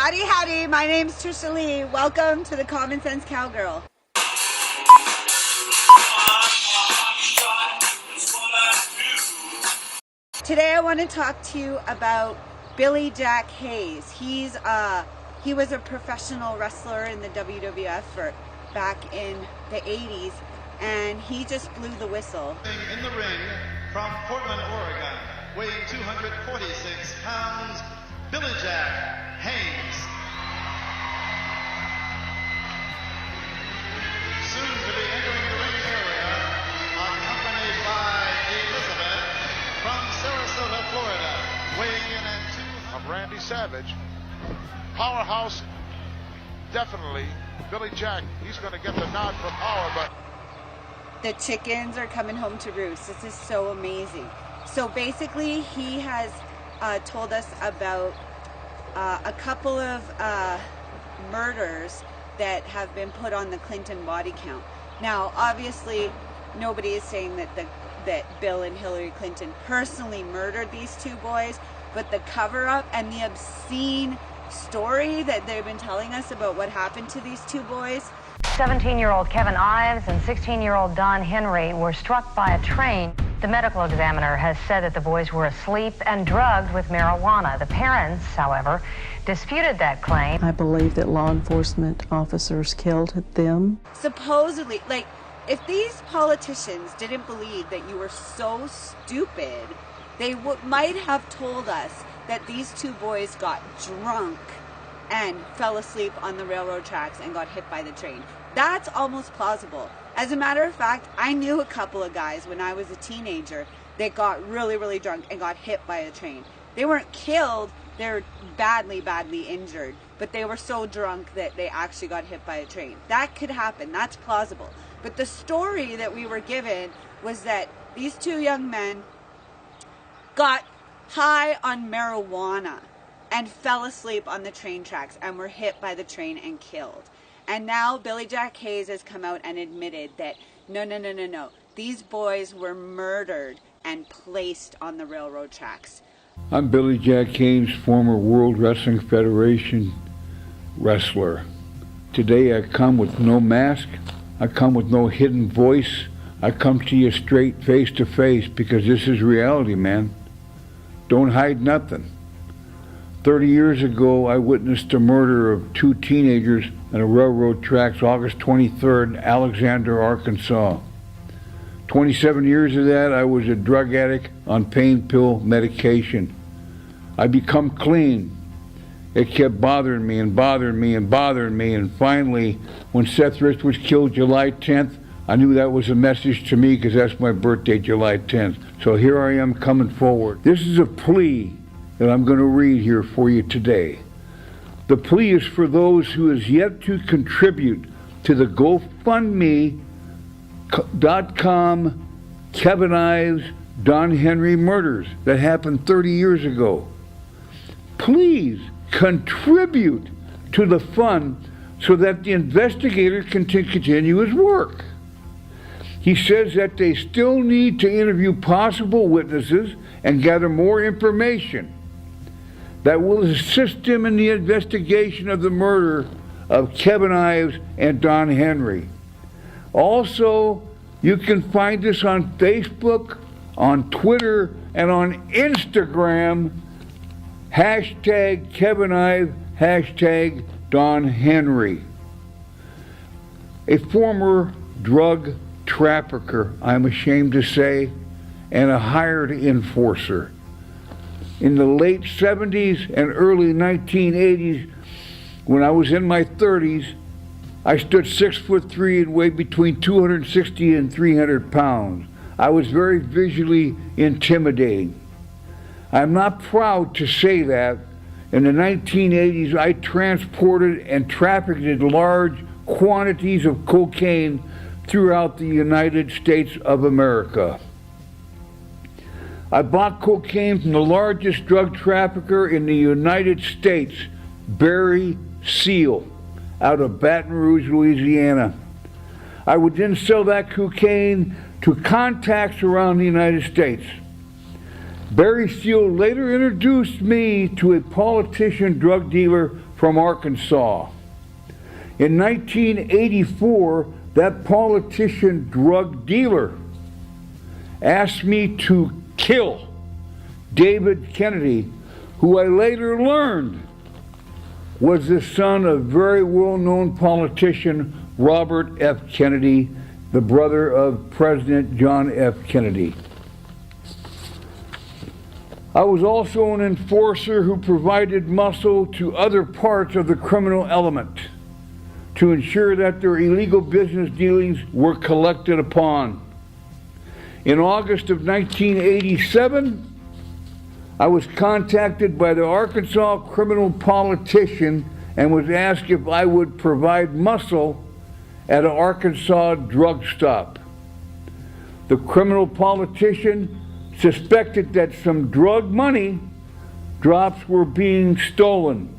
Howdy, howdy. My name's Trishaly. Welcome to the Common Sense Cowgirl. Today I want to talk to you about Billy Jack Haynes. He was a professional wrestler in the WWF back in the 80s, and he just blew the whistle. In the ring from Portland, Oregon, weighing 246 pounds, Billy Jack Haynes. Soon to be entering the ring area, accompanied by Elizabeth from Sarasota, Florida, weighing in at 200. Of Randy Savage. Powerhouse, definitely. Billy Jack, he's going to get the nod for power, but the chickens are coming home to roost. This is so amazing. So basically, he has told us about a couple of murders that have been put on the Clinton body count. Now, obviously, nobody is saying that Bill and Hillary Clinton personally murdered these two boys, but the cover-up and the obscene story that they've been telling us about what happened to these two boys. 17-year-old Kevin Ives and 16-year-old Don Henry were struck by a train. The medical examiner has said that the boys were asleep and drugged with marijuana. The parents, however, disputed that claim. I believe that law enforcement officers killed them. Supposedly, like, if these politicians didn't believe that you were so stupid, they might have told us that these two boys got drunk and fell asleep on the railroad tracks and got hit by the train. That's almost plausible. As a matter of fact, I knew a couple of guys when I was a teenager that got really, really drunk and got hit by a train. They weren't killed, they were badly, badly injured, but they were so drunk that they actually got hit by a train. That could happen, that's plausible. But the story that we were given was that these two young men got high on marijuana and fell asleep on the train tracks and were hit by the train and killed. And now Billy Jack Haynes has come out and admitted that no. These boys were murdered and placed on the railroad tracks. I'm Billy Jack Haynes, former World Wrestling Federation wrestler. Today I come with no mask. I come with no hidden voice. I come to you straight face to face because this is reality, man. Don't hide nothing. 30 years ago, I witnessed the murder of two teenagers on the railroad tracks, August 23rd, Alexander, Arkansas. 27 years of that, I was a drug addict on pain pill medication. I become clean. It kept bothering me and bothering me and bothering me, and finally, when Seth Rich was killed July 10th, I knew that was a message to me because that's my birthday, July 10th. So here I am coming forward. This is a plea that I'm going to read here for you today. The plea is for those who has yet to contribute to the GoFundMe.com Kevin Ives, Don Henry murders that happened 30 years ago. Please contribute to the fund so that the investigator can continue his work. He says that they still need to interview possible witnesses and gather more information that will assist him in the investigation of the murder of Kevin Ives and Don Henry. Also, you can find us on Facebook, on Twitter, and on Instagram, hashtag Kevin Ives, hashtag Don Henry. A former drug trafficker, I'm ashamed to say, and a hired enforcer. In the late 70s and early 1980s, when I was in my 30s, I stood 6'3" and weighed between 260 and 300 pounds. I was very visually intimidating. I'm not proud to say that. In the 1980s, I transported and trafficked large quantities of cocaine throughout the United States of America. I bought cocaine from the largest drug trafficker in the United States, Barry Seal, out of Baton Rouge, Louisiana. I would then sell that cocaine to contacts around the United States. Barry Seal later introduced me to a politician drug dealer from Arkansas. In 1984, that politician drug dealer asked me to kill David Kennedy, who I later learned was the son of very well-known politician Robert F. Kennedy, the brother of President John F. Kennedy. I was also an enforcer who provided muscle to other parts of the criminal element to ensure that their illegal business dealings were collected upon. In August of 1987, I was contacted by the Arkansas criminal politician and was asked if I would provide muscle at an Arkansas drug stop. The criminal politician suspected that some drug money drops were being stolen.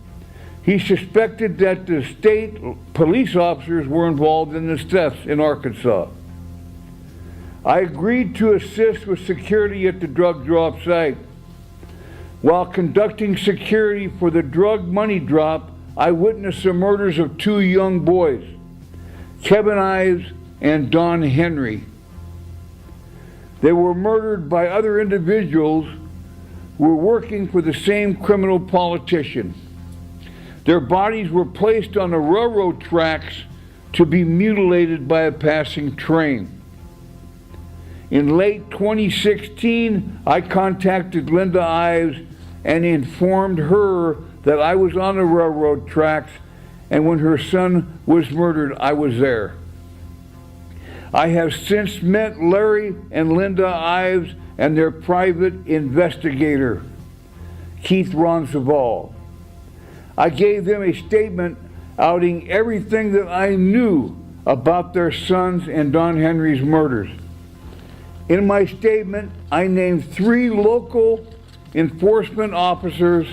He suspected that the state police officers were involved in the thefts in Arkansas. I agreed to assist with security at the drug drop site. While conducting security for the drug money drop, I witnessed the murders of two young boys, Kevin Ives and Don Henry. They were murdered by other individuals who were working for the same criminal politician. Their bodies were placed on the railroad tracks to be mutilated by a passing train. In late 2016, I contacted Linda Ives and informed her that I was on the railroad tracks, and when her son was murdered, I was there. I have since met Larry and Linda Ives and their private investigator, Keith Ronsaval. I gave them a statement outing everything that I knew about their sons and Don Henry's murders. In my statement, I named 3 local enforcement officers,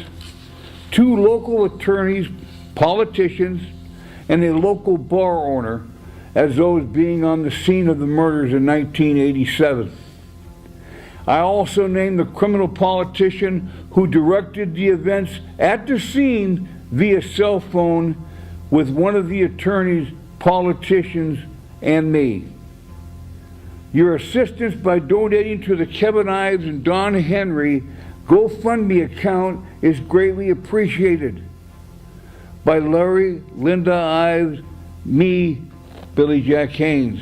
2 local attorneys, politicians, and a local bar owner as those being on the scene of the murders in 1987. I also named the criminal politician who directed the events at the scene via cell phone with one of the attorneys, politicians, and me. Your assistance by donating to the Kevin Ives and Don Henry GoFundMe account is greatly appreciated by Larry, Linda Ives, me, Billy Jack Haynes.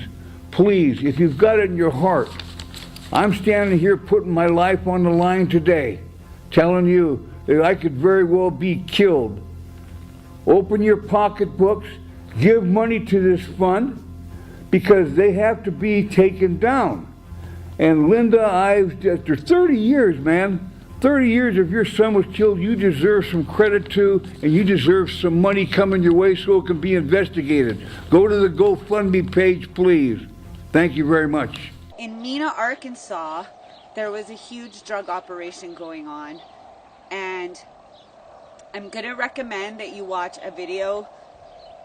Please, if you've got it in your heart, I'm standing here putting my life on the line today, telling you that I could very well be killed. Open your pocketbooks, give money to this fund, because they have to be taken down. And Linda Ives, after 30 years, man, 30 years if your son was killed, you deserve some credit too, and you deserve some money coming your way so it can be investigated. Go to the GoFundMe page, please. Thank you very much. In Mena, Arkansas, there was a huge drug operation going on, and I'm going to recommend that you watch a video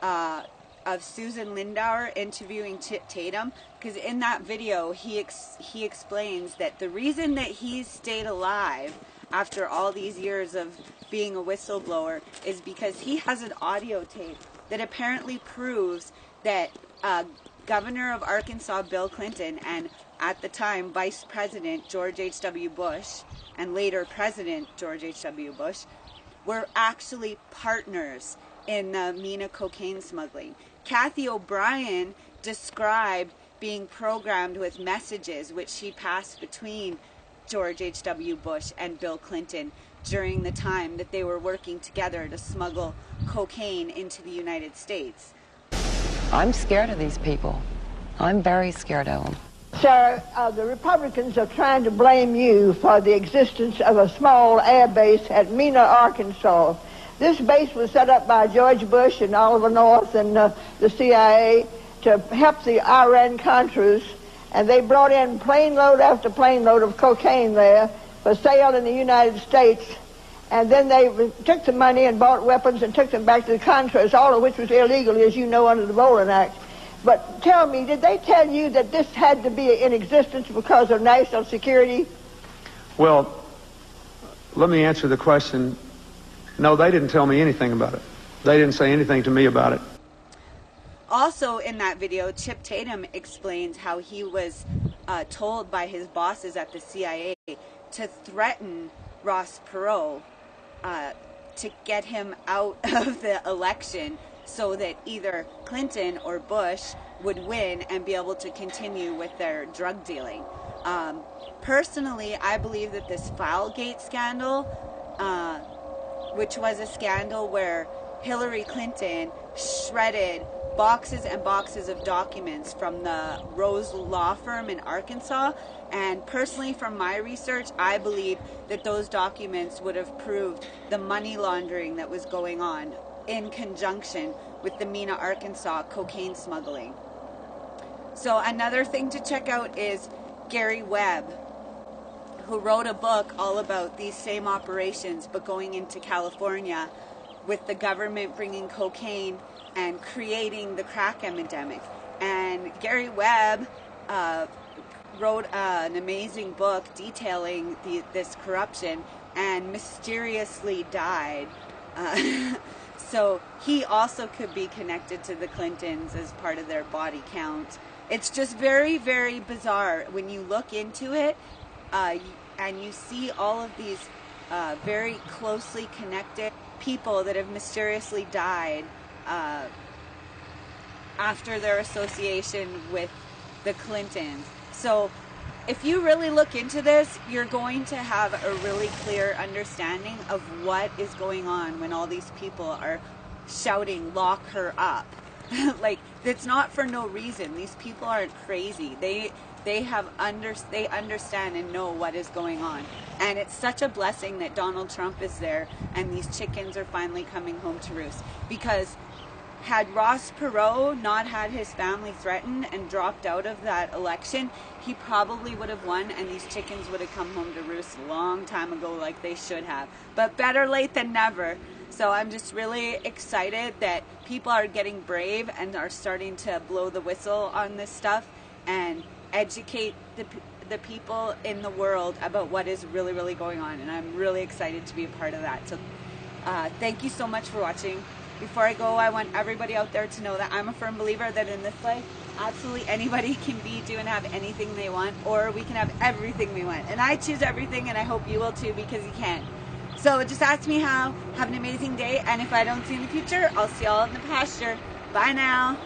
of Susan Lindauer interviewing Tatum, because in that video he explains that the reason that he's stayed alive after all these years of being a whistleblower is because he has an audio tape that apparently proves that Governor of Arkansas Bill Clinton and at the time Vice President George H.W. Bush and later President George H.W. Bush were actually partners in the Mena cocaine smuggling. Kathy O'Brien described being programmed with messages which she passed between George H.W. Bush and Bill Clinton during the time that they were working together to smuggle cocaine into the United States. I'm scared of these people. I'm very scared of them. Sir, the Republicans are trying to blame you for the existence of a small air base at Mena, Arkansas. This base was set up by George Bush and Oliver North and the CIA to help the Iran-Contras, and they brought in plane load after plane load of cocaine there for sale in the United States, and then they took the money and bought weapons and took them back to the Contras, all of which was illegal, as you know, under the Bolin Act. But tell me, did they tell you that this had to be in existence because of national security? Well, let me answer the question. No, they didn't tell me anything about it. They didn't say anything to me about it. Also in that video, Chip Tatum explains how he was told by his bosses at the CIA to threaten Ross Perot to get him out of the election so that either Clinton or Bush would win and be able to continue with their drug dealing. Personally, I believe that this Filegate scandal, which was a scandal where Hillary Clinton shredded boxes and boxes of documents from the Rose law firm in Arkansas, and personally from my research, I believe that those documents would have proved the money laundering that was going on in conjunction with the Mena, Arkansas cocaine smuggling. So another thing to check out is Gary Webb, who wrote a book all about these same operations but going into California with the government bringing cocaine and creating the crack epidemic. And Gary Webb wrote an amazing book detailing this corruption and mysteriously died. So he also could be connected to the Clintons as part of their body count. It's just very, very bizarre when you look into it and you see all of these very closely connected people that have mysteriously died after their association with the Clintons. So if you really look into this, you're going to have a really clear understanding of what is going on when all these people are shouting, "Lock her up." Like, it's not for no reason. These people aren't crazy. They understand and know what is going on. And it's such a blessing that Donald Trump is there and these chickens are finally coming home to roost. Because had Ross Perot not had his family threatened and dropped out of that election, he probably would have won and these chickens would have come home to roost a long time ago like they should have. But better late than never. So I'm just really excited that people are getting brave and are starting to blow the whistle on this stuff and educate the people in the world about what is really, really going on. And I'm really excited to be a part of that. So thank you so much for watching. Before I go, I want everybody out there to know that I'm a firm believer that in this life, absolutely anybody can be, do, and have anything they want, or we can have everything we want. And I choose everything, and I hope you will too, because you can. So just ask me how. Have an amazing day, and if I don't see you in the future, I'll see y'all in the pasture. Bye now.